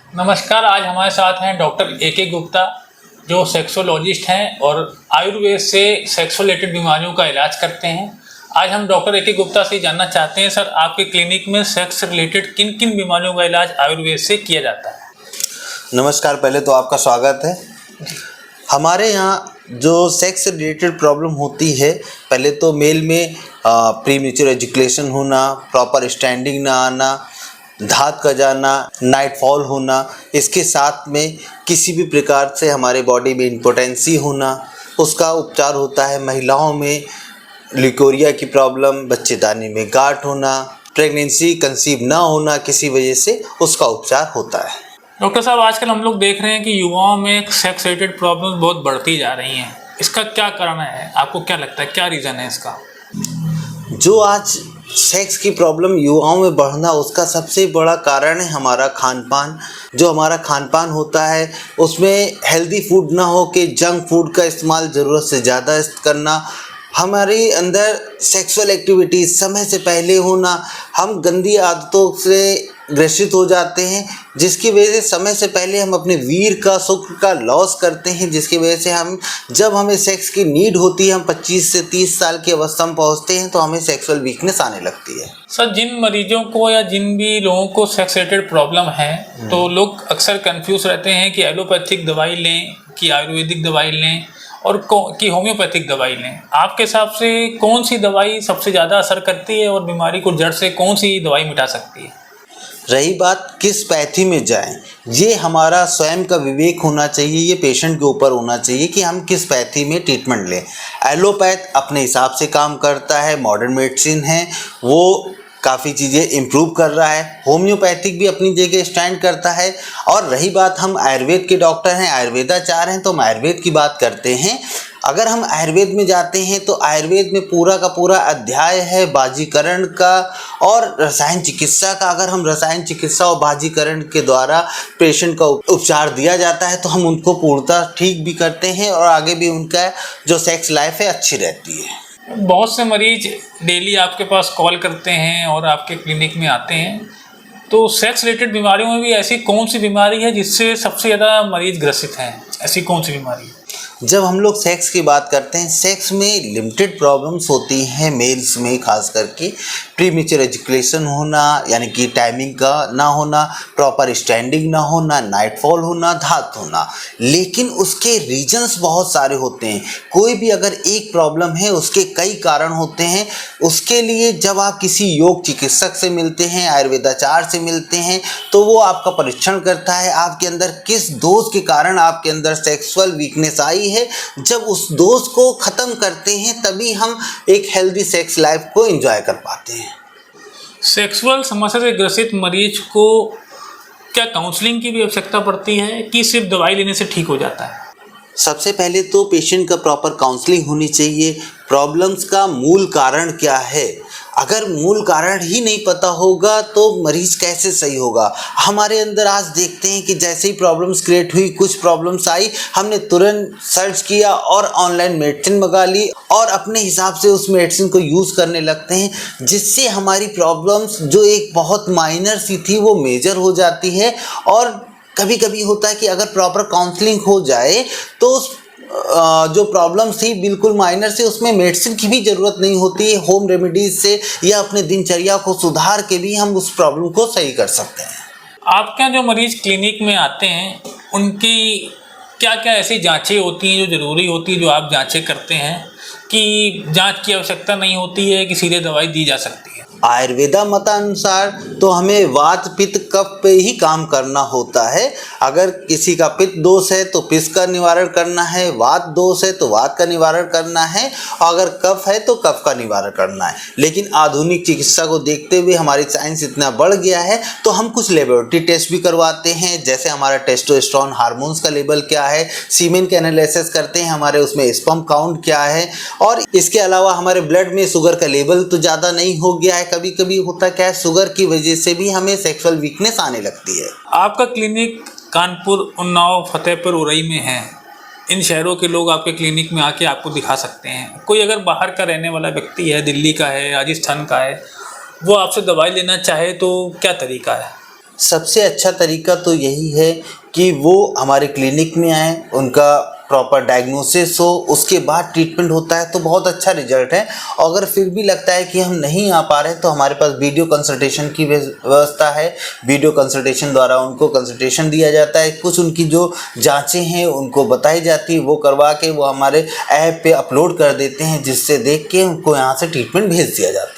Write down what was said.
नमस्कार। आज हमारे साथ हैं डॉक्टर ए.के. गुप्ता, जो सेक्सोलॉजिस्ट हैं और आयुर्वेद से सेक्स रिलेटेड बीमारियों का इलाज करते हैं। आज हम डॉक्टर ए.के. गुप्ता से जानना चाहते हैं, सर आपके क्लिनिक में सेक्स रिलेटेड किन किन बीमारियों का इलाज आयुर्वेद से किया जाता है? नमस्कार, पहले तो आपका स्वागत है। हमारे यहाँ जो सेक्स रिलेटेड प्रॉब्लम होती है, पहले तो मेल में प्रीमेच्योर एजुकेशन होना, प्रॉपर स्टैंडिंग ना आना, धात का जाना, नाइटफॉल होना, इसके साथ में किसी भी प्रकार से हमारे बॉडी में इम्पोटेंसी होना, उसका उपचार होता है। महिलाओं में ल्यूकोरिया की प्रॉब्लम, बच्चेदानी में गांठ होना, प्रेगनेंसी कंसीव ना होना किसी वजह से, उसका उपचार होता है। डॉक्टर साहब, आजकल हम लोग देख रहे हैं कि युवाओं में सेक्स रिलेटेड प्रॉब्लम्स बहुत बढ़ती जा रही हैं। इसका क्या कारण है? आपको क्या लगता है, क्या रीज़न है इसका? जो आज सेक्स की प्रॉब्लम युवाओं में बढ़ना, उसका सबसे बड़ा कारण है हमारा खान पान। जो हमारा खान पान होता है उसमें हेल्दी फूड ना हो के जंक फूड का इस्तेमाल ज़रूरत से ज़्यादा करना, हमारे अंदर सेक्सुअल एक्टिविटी समय से पहले होना, हम गंदी आदतों से ग्रसित हो जाते हैं, जिसकी वजह से समय से पहले हम अपने वीर का शुक्र का लॉस करते हैं, जिसकी वजह से हम जब हमें सेक्स की नीड होती है, हम 25 से 30 साल की अवस्था में पहुंचते हैं, तो हमें सेक्सुअल वीकनेस आने लगती है। सर, जिन मरीजों को या जिन भी लोगों को सेक्स रिलेटेड प्रॉब्लम है, तो लोग अक्सर कंफ्यूज रहते हैं कि एलोपैथिक दवाई लें कि आयुर्वेदिक दवाई लें और कि होम्योपैथिक दवाई लें। आपके हिसाब से कौन सी दवाई सबसे ज़्यादा असर करती है और बीमारी को जड़ से कौन सी दवाई मिटा सकती है? रही बात किस पैथी में जाएं, ये हमारा स्वयं का विवेक होना चाहिए, ये पेशेंट के ऊपर होना चाहिए कि हम किस पैथी में ट्रीटमेंट लें। एलोपैथ अपने हिसाब से काम करता है, मॉडर्न मेडिसिन है, वो काफ़ी चीज़ें इम्प्रूव कर रहा है। होम्योपैथिक भी अपनी जगह स्टैंड करता है। और रही बात, हम आयुर्वेद के डॉक्टर हैं, आयुर्वेदाचार्य हैं, तो हम आयुर्वेद की बात करते हैं। अगर हम आयुर्वेद में जाते हैं तो आयुर्वेद में पूरा का पूरा अध्याय है बाजीकरण का और रसायन चिकित्सा का। अगर हम रसायन चिकित्सा और बाजीकरण के द्वारा पेशेंट का उपचार दिया जाता है तो हम उनको पूर्णतः ठीक भी करते हैं और आगे भी उनका जो सेक्स लाइफ है अच्छी रहती है। बहुत से मरीज डेली आपके पास कॉल करते हैं और आपके क्लिनिक में आते हैं, तो सेक्स रिलेटेड बीमारियों में भी ऐसी कौन सी बीमारी है जिससे सबसे ज़्यादा मरीज ग्रसित हैं? ऐसी कौन सी बीमारी है? जब हम लोग सेक्स की बात करते हैं, सेक्स में लिमिटेड प्रॉब्लम्स होती हैं मेल्स में, खास करके प्रीमेच्योर एजुकेशन होना, यानी कि टाइमिंग का ना होना, प्रॉपर स्टैंडिंग ना होना, नाइटफॉल होना, धात होना। लेकिन उसके रीजंस बहुत सारे होते हैं। कोई भी अगर एक प्रॉब्लम है, उसके कई कारण होते हैं। उसके लिए जब आप किसी योग चिकित्सक से मिलते हैं, आयुर्वेदाचार्य से मिलते हैं, तो वो आपका परीक्षण करता है आपके अंदर किस दोष के कारण आपके अंदर सेक्सुअल वीकनेस आई है। जब उस दोष को ख़त्म करते हैं तभी हम एक हेल्दी सेक्स लाइफ को एंजॉय कर पाते हैं। सेक्सुअल समस्या से ग्रसित मरीज को क्या काउंसलिंग की भी आवश्यकता पड़ती है कि सिर्फ दवाई लेने से ठीक हो जाता है? सबसे पहले तो पेशेंट का प्रॉपर काउंसलिंग होनी चाहिए। प्रॉब्लम्स का मूल कारण क्या है, अगर मूल कारण ही नहीं पता होगा तो मरीज कैसे सही होगा। हमारे अंदर आज देखते हैं कि जैसे ही प्रॉब्लम्स क्रिएट हुई, कुछ प्रॉब्लम्स आई, हमने तुरंत सर्च किया और ऑनलाइन मेडिसिन मंगा ली और अपने हिसाब से उस मेडिसिन को यूज़ करने लगते हैं, जिससे हमारी प्रॉब्लम्स जो एक बहुत माइनर सी थी वो मेजर हो जाती है। और कभी कभी होता है कि अगर प्रॉपर काउंसलिंग हो जाए तो जो प्रॉब्लम्स थी बिल्कुल माइनर से, उसमें मेडिसिन की भी ज़रूरत नहीं होती है। होम रेमेडीज से या अपने दिनचर्या को सुधार के भी हम उस प्रॉब्लम को सही कर सकते हैं। आपके यहाँ जो मरीज क्लिनिक में आते हैं, उनकी क्या क्या ऐसी जांचें होती हैं जो ज़रूरी होती है, जो आप जांचें करते हैं कि जांच की आवश्यकता नहीं होती है कि सीधे दवाई दी जा सकती है? आयुर्वेदा मतानुसार तो हमें वात पित्त कफ पे ही काम करना होता है। अगर किसी का पित्त दोष है तो पित्त का निवारण करना है, वात दोष है तो वात का निवारण करना है, और अगर कफ है तो कफ का निवारण करना है। लेकिन आधुनिक चिकित्सा को देखते हुए हमारी साइंस इतना बढ़ गया है तो हम कुछ लेबोरेटरी टेस्ट भी करवाते हैं, जैसे हमारा टेस्टोस्टेरोन हार्मोन्स का लेवल क्या है, सीमेन का एनालिसिस करते हैं, हमारे उसमें स्पर्म काउंट क्या है, और इसके अलावा हमारे ब्लड में शुगर का लेवल तो ज़्यादा नहीं हो गया है। कभी कभी होता क्या है, शुगर की वजह से भी हमें सेक्सुअल वीकनेस आने लगती है। आपका क्लिनिक कानपुर, उन्नाव, फतेहपुर, उरई में है। इन शहरों के लोग आपके क्लिनिक में आके आपको दिखा सकते हैं। कोई अगर बाहर का रहने वाला व्यक्ति है, दिल्ली का है, राजस्थान का है, वो आपसे दवाई लेना चाहे तो क्या तरीका है? सबसे अच्छा तरीका तो यही है कि वो हमारे क्लिनिक में आए, उनका प्रॉपर डायग्नोसिस हो, उसके बाद ट्रीटमेंट होता है तो बहुत अच्छा रिजल्ट है। अगर फिर भी लगता है कि हम नहीं आ पा रहे तो हमारे पास वीडियो कंसल्टेशन की व्यवस्था है। वीडियो कंसल्टेशन द्वारा उनको कंसल्टेशन दिया जाता है, कुछ उनकी जो जांचें हैं उनको बताई जाती है, वो करवा के वो हमारे ऐप पे अपलोड कर देते हैं, जिससे देख के उनको यहाँ से ट्रीटमेंट भेज दिया जाता है।